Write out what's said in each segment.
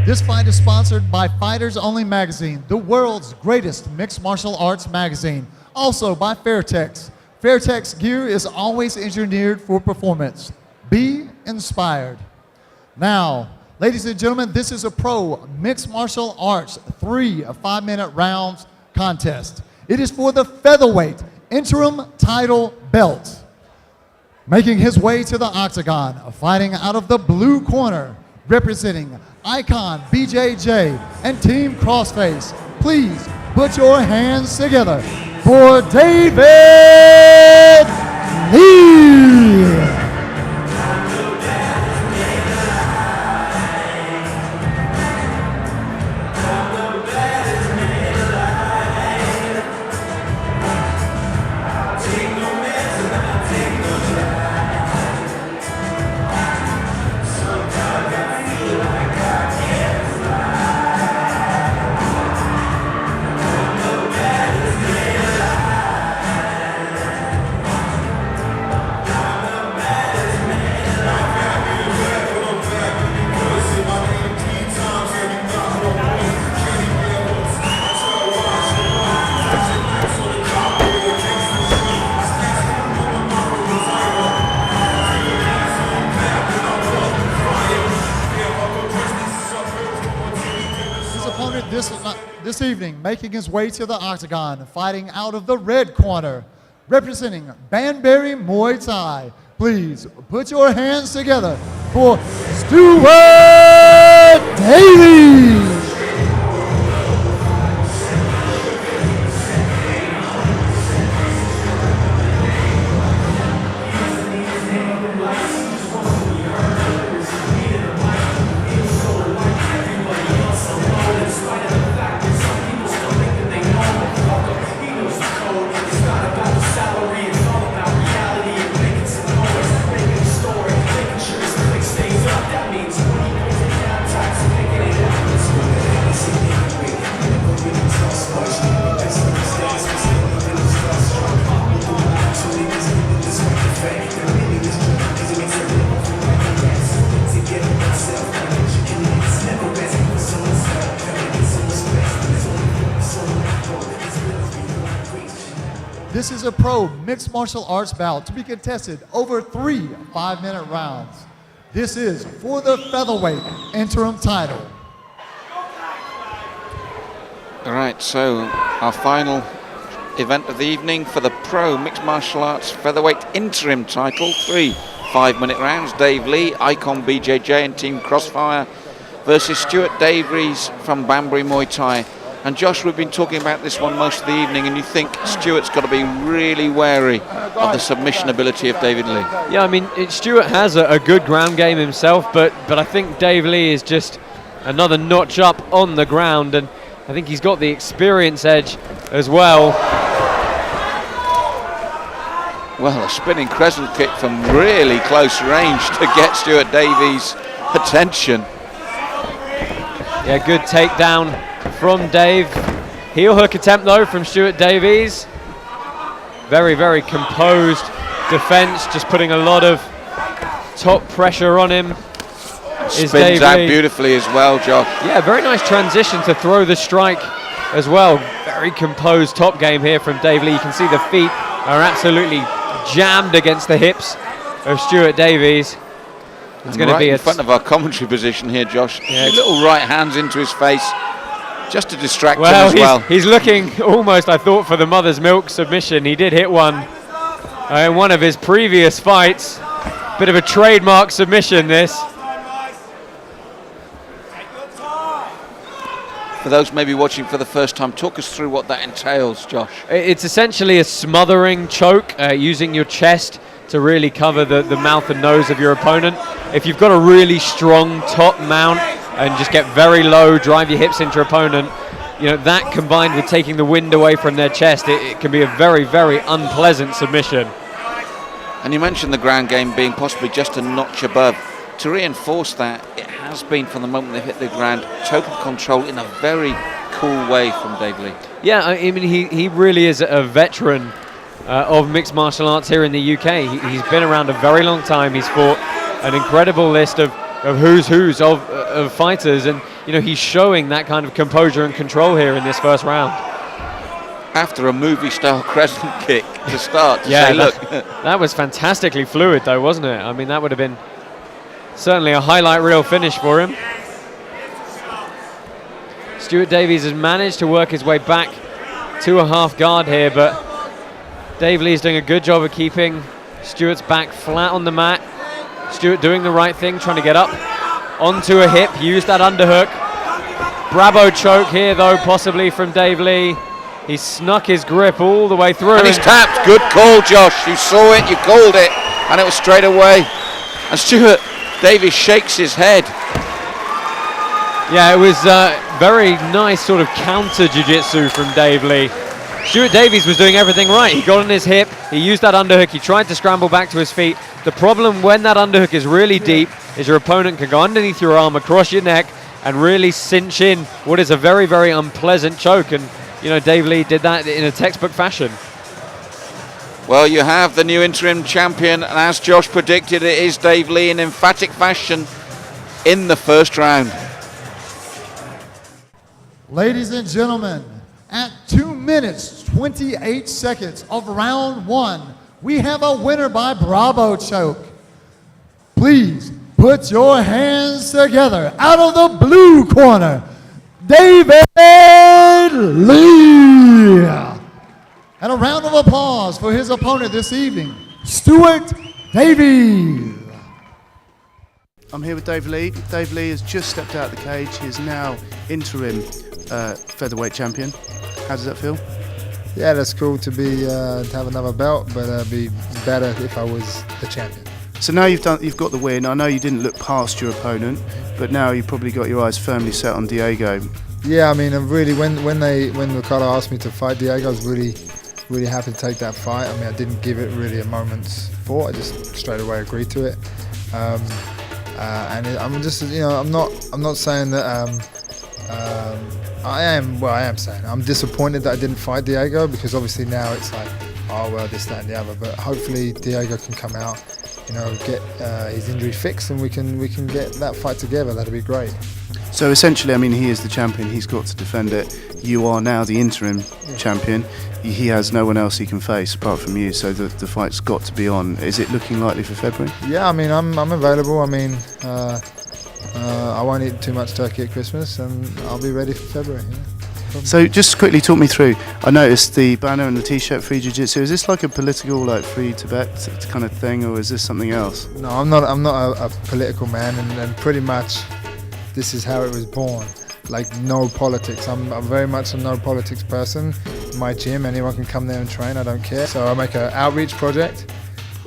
This fight is sponsored by Fighters Only Magazine, the world's greatest mixed martial arts magazine. Also by Fairtex. Fairtex gear is always engineered for performance. Be inspired. Now, ladies and gentlemen, this is a pro mixed martial arts 3 5-minute rounds contest. It is for the featherweight interim title belt. Making his way to the octagon, fighting out of the blue corner, representing Icon BJJ and Team Crossface. Please put your hands together for David Lee. This evening, making his way to the octagon, fighting out of the red corner, representing Banbury Muay Thai. Please put your hands together for Stuart Davies. This is a pro mixed martial arts bout to be contested over 3 5-minute rounds. This is for the featherweight interim title. All right, so our final event of the evening for the pro mixed martial arts featherweight interim title, 3 5-minute rounds. Dave Lee, Icon BJJ and Team Crossfire versus Stuart Davies from Banbury Muay Thai. And Josh, we've been talking about this one most of the evening, and you think Stuart's got to be really wary of the submission ability of David Lee. Yeah, I mean, Stuart has a good ground game himself, but I think Dave Lee is just another notch up on the ground, and I think he's got the experience edge as well. Well, a spinning crescent kick from really close range to get Stuart Davies' attention. Yeah, good takedown from Dave. Heel hook attempt though from Stuart Davies. Very, very composed defense, just putting a lot of top pressure on him. Spins out beautifully as well, Josh. Yeah, very nice transition to throw the strike as well. Very composed top game here from Dave Lee. You can see the feet are absolutely jammed against the hips of Stuart Davies. It's going to be in front of our commentary position here, Josh. Yeah, little right hands into his face, just to distract him as well. He's looking almost, I thought, for the mother's milk submission. He did hit one in one of his previous fights. Bit of a trademark submission, this. For those maybe watching for the first time, talk us through what that entails, Josh. It's essentially a smothering choke, using your chest to really cover the mouth and nose of your opponent. If you've got a really strong top mount and just get very low, drive your hips into your opponent, you know, that combined with taking the wind away from their chest, it can be a very, very unpleasant submission. And you mentioned the ground game being possibly just a notch above. To reinforce that, it has been from the moment they've hit the ground, total control in a very cool way from Dave Lee. Yeah, I mean, he really is a veteran of mixed martial arts here in the UK. He's been around a very long time. He's fought an incredible list of who's of fighters, and he's showing that kind of composure and control here in this first round. After a movie-style crescent kick to start, to yeah, say, look. That was fantastically fluid, though, wasn't it? I mean, that would have been certainly a highlight reel finish for him. Stuart Davies has managed to work his way back to a half guard here, but Dave Lee's doing a good job of keeping Stuart's back flat on the mat. Stuart doing the right thing, trying to get up onto a hip, use that underhook. Bravo choke here, though, possibly from Dave Lee. He snuck his grip all the way through. And he's tapped. Good call, Josh. You saw it, you called it, and it was straight away. And Stuart Davies shakes his head. Yeah, it was very nice sort of counter jiu-jitsu from Dave Lee. Stuart Davies was doing everything right. He got on his hip, he used that underhook, he tried to scramble back to his feet. The problem when that underhook is really deep is your opponent can go underneath your arm, across your neck, and really cinch in what is a very, very unpleasant choke. And, Dave Lee did that in a textbook fashion. Well, you have the new interim champion, and as Josh predicted, it is Dave Lee in emphatic fashion in the first round. Ladies and gentlemen, at 2 minutes, 28 seconds of round 1, we have a winner by Bravo choke. Please put your hands together. Out of the blue corner, David Lee. And a round of applause for his opponent this evening, Stuart Davies. I'm here with Dave Lee. Dave Lee has just stepped out of the cage. He is now interim featherweight champion. How does that feel? Yeah, that's cool to be to have another belt, but it'd be better if I was the champion. So now you've got the win. I know you didn't look past your opponent, but now you've probably got your eyes firmly set on Diego. Yeah, I mean, I'm really when Ricardo asked me to fight Diego, I was really happy to take that fight. I mean, I didn't give it really a moment's thought. I just straight away agreed to it. I'm just, I'm not saying that. I am saying I'm disappointed that I didn't fight Diego, because obviously now it's like, oh well, this, that, and the other. But hopefully Diego can come out, get his injury fixed, and we can get that fight together. That'd be great. So essentially, I mean, he is the champion. He's got to defend it. You are now the interim champion. He has no one else he can face apart from you. So the fight's got to be on. Is it looking likely for February? Yeah, I mean, I'm available. I mean, I won't eat too much turkey at Christmas, and I'll be ready for February. Yeah. So just quickly talk me through. I noticed the banner and the T-shirt, Free Jiu-Jitsu. Is this like a political, like Free Tibet kind of thing, or is this something else? No, I'm not a political man, and pretty much this is how it was born. Like, no politics. I'm very much a no politics person. My gym, anyone can come there and train. I don't care. So I make an outreach project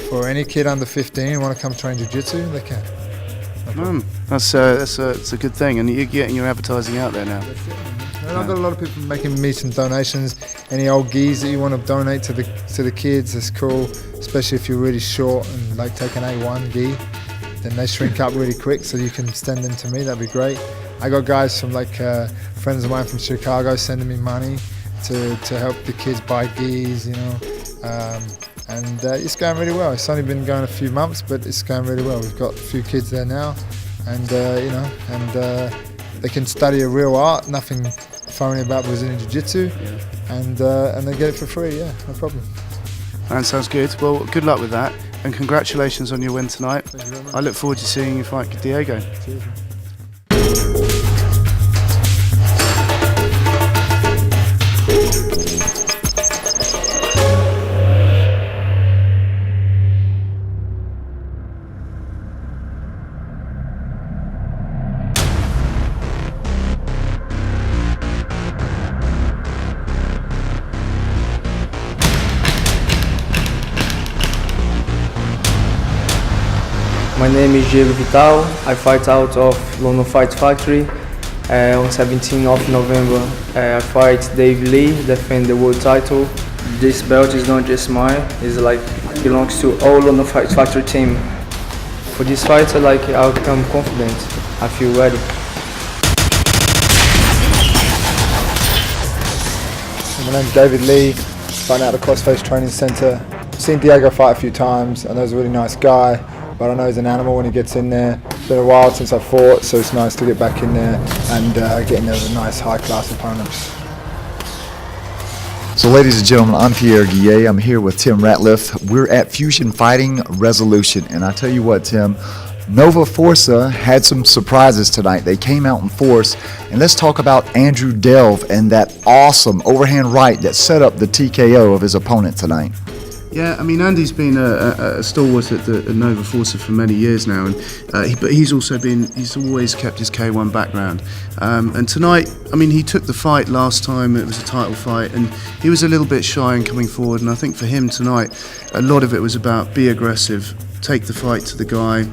for any kid under 15 who want to come train jiu-jitsu. They can. That's a good thing, and you're getting your advertising out there now. And I've got a lot of people making me some donations. Any old gis that you want to donate to the kids, that's cool. Especially if you're really short and like take an A1 gi, then they shrink up really quick. So you can send them to me. That'd be great. I got guys from friends of mine from Chicago sending me money to help the kids buy gis, and it's going really well. It's only been going a few months, but it's going really well. We've got a few kids there now, and they can study a real art, nothing phony about Brazilian Jiu-Jitsu, and they get it for free. Yeah, no problem. That sounds good. Well, good luck with that, and congratulations on your win tonight. Thank you very much. I look forward to seeing you fight Diego. Cheers. My name is Diego Vital. I fight out of London Fight Factory. On 17th of November, I fight Dave Lee, defend the world title. This belt is not just mine; it belongs to all London Fight Factory team. For this fight, I'll become confident. I feel ready. My name's David Lee, fighting out of the Crossface Training Centre. I've seen Diego fight a few times. I know he's a really nice guy, but I know he's an animal when he gets in there. been a while since I fought, so it's nice to get back in there and get in there with a nice high-class opponents. So ladies and gentlemen, I'm Pierre Guillet. I'm here with Tim Ratliff. We're at Fusion Fighting Resolution, and I tell you what, Tim, Nova Forza had some surprises tonight. They came out in force, and let's talk about Andrew Delve and that awesome overhand right that set up the TKO of his opponent tonight. Yeah, I mean, Andy's been a stalwart at Nova Forza for many years now, and but he's always kept his K1 background. And tonight, I mean, he took the fight last time. It was a title fight, and he was a little bit shy in coming forward. And I think for him tonight, a lot of it was about be aggressive, take the fight to the guy,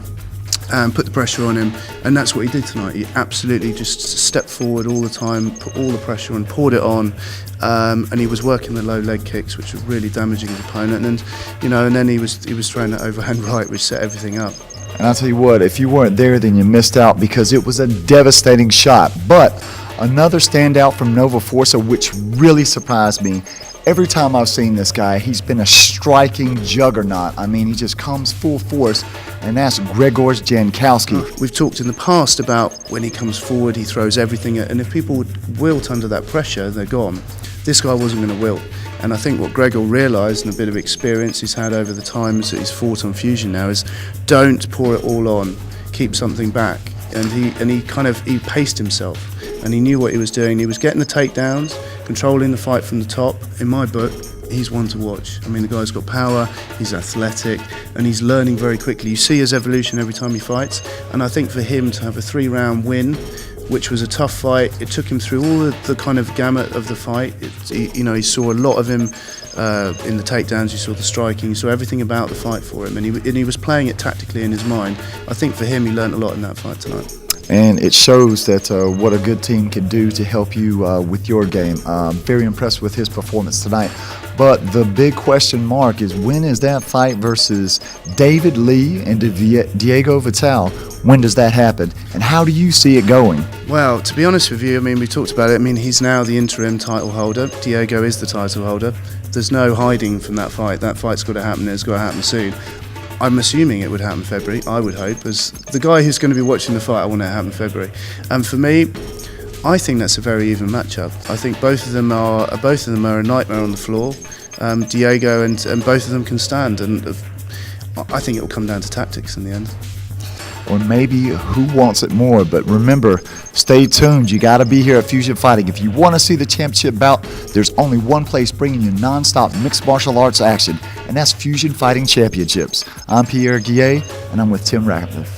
and put the pressure on him, and that's what he did tonight. He absolutely just stepped forward all the time, put all the pressure on, poured it on, and he was working the low leg kicks, which were really damaging his opponent. And and then he was throwing that overhand right, which set everything up. And I'll tell you what, if you weren't there, then you missed out because it was a devastating shot. But another standout from Nova Forza, which really surprised me. Every time I've seen this guy, he's been a striking juggernaut. I mean, he just comes full force, and that's Grzegorz Jankowski. We've talked in the past about when he comes forward, he throws everything, and if people would wilt under that pressure, they're gone. This guy wasn't going to wilt, and I think what Gregor realised, and a bit of experience he's had over the times that he's fought on Fusion now, is don't pour it all on, keep something back. And he paced himself, and he knew what he was doing. He was getting the takedowns, controlling the fight from the top. In my book, he's one to watch. I mean, the guy's got power, he's athletic, and he's learning very quickly. You see his evolution every time he fights, and I think for him to have a 3-round win, which was a tough fight, it took him through all the kind of gamut of the fight. He saw a lot of him in the takedowns, you saw the striking, you saw everything about the fight for him, and he was playing it tactically in his mind. I think for him, he learnt a lot in that fight tonight. And it shows that what a good team can do to help you with your game. Very impressed with his performance tonight. But the big question mark is, when is that fight versus David Lee and Diego Vital? When does that happen? And how do you see it going? Well, to be honest with you, I mean, we talked about it. I mean, he's now the interim title holder. Diego is the title holder. There's no hiding from that fight. That fight's got to happen. It's got to happen soon. I'm assuming it would happen in February, I would hope. As the guy who's going to be watching the fight, I want it to happen in February. And for me, I think that's a very even matchup. I think both of them are a nightmare on the floor. Diego and both of them can stand, and I think it will come down to tactics in the end. Or maybe who wants it more. But remember, stay tuned. You got to be here at Fusion Fighting. If you want to see the championship bout, there's only one place bringing you non-stop mixed martial arts action, and that's Fusion Fighting Championships. I'm Pierre Guillet, and I'm with Tim Ratliff.